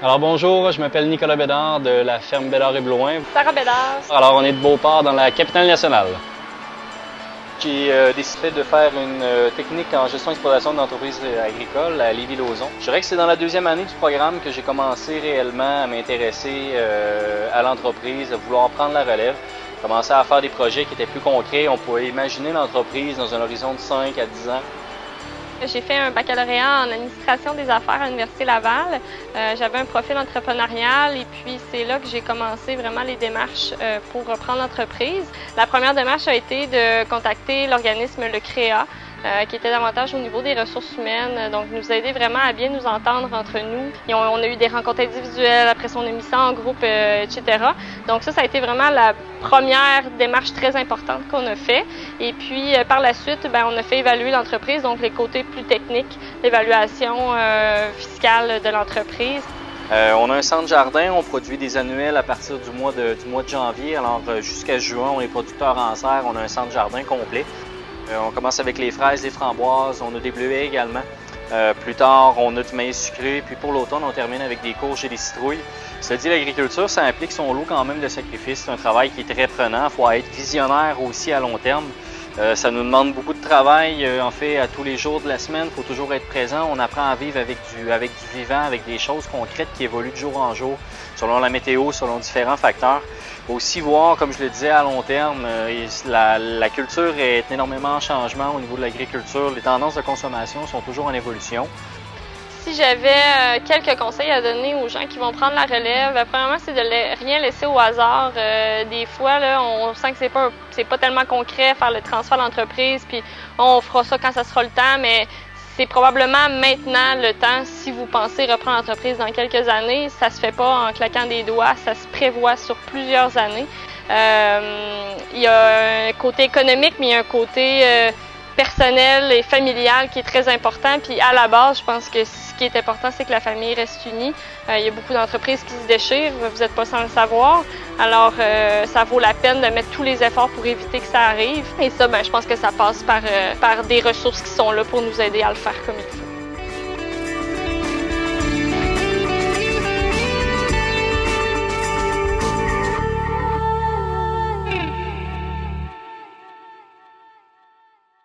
Alors bonjour, je m'appelle Nicolas Bédard de la ferme Bédard et Bloin. Sarah Bédard. Alors on est de Beauport dans la capitale nationale. J'ai décidé de faire une technique en gestion d'exploitation d'entreprises agricoles à Lévis-Lauzon. Je dirais que c'est dans la deuxième année du programme que j'ai commencé réellement à m'intéresser à l'entreprise, à vouloir prendre la relève. J'ai commencé à faire des projets qui étaient plus concrets. On pouvait imaginer l'entreprise dans un horizon de 5 à 10 ans. J'ai fait un baccalauréat en administration des affaires à l'Université Laval. J'avais un profil entrepreneurial et puis c'est là que j'ai commencé vraiment les démarches pour reprendre l'entreprise. La première démarche a été de contacter l'organisme Le Créa, qui était davantage au niveau des ressources humaines, donc nous aider vraiment à bien nous entendre entre nous. Et on a eu des rencontres individuelles, après ça on a mis ça en groupe, etc. Donc ça a été vraiment la première démarche très importante qu'on a fait. Et puis par la suite, on a fait évaluer l'entreprise, donc les côtés plus techniques, l'évaluation fiscale de l'entreprise. On a un centre jardin, on produit des annuels à partir du mois de janvier. Alors jusqu'à juin, on est producteur en serre, on a un centre jardin complet. On commence avec les fraises, les framboises, on a des bleuets également. Plus tard, on a du maïs sucré, puis pour l'automne, on termine avec des courges et des citrouilles. Cela dit, l'agriculture, ça implique son lot quand même de sacrifices. C'est un travail qui est très prenant. Il faut être visionnaire aussi à long terme. Ça nous demande beaucoup de travail, en fait, à tous les jours de la semaine. Il faut toujours être présent. On apprend à vivre avec du vivant, avec des choses concrètes qui évoluent de jour en jour, selon la météo, selon différents facteurs. Il faut aussi voir, comme je le disais, à long terme, la culture est énormément en changement au niveau de l'agriculture. Les tendances de consommation sont toujours en évolution. Si j'avais quelques conseils à donner aux gens qui vont prendre la relève, premièrement, c'est de rien laisser au hasard. Des fois, là, on sent que c'est pas tellement concret faire le transfert d'entreprise, puis on fera ça quand ça sera le temps, mais c'est probablement maintenant le temps. Si vous pensez reprendre l'entreprise dans quelques années, ça se fait pas en claquant des doigts, ça se prévoit sur plusieurs années. Il y a un côté économique, mais il y a un côté personnel et familial qui est très important. Puis à la base, je pense que ce qui est important, c'est que la famille reste unie. Il y a beaucoup d'entreprises qui se déchirent, vous n'êtes pas sans le savoir. Alors, ça vaut la peine de mettre tous les efforts pour éviter que ça arrive. Et ça, je pense que ça passe par des ressources qui sont là pour nous aider à le faire comme il faut.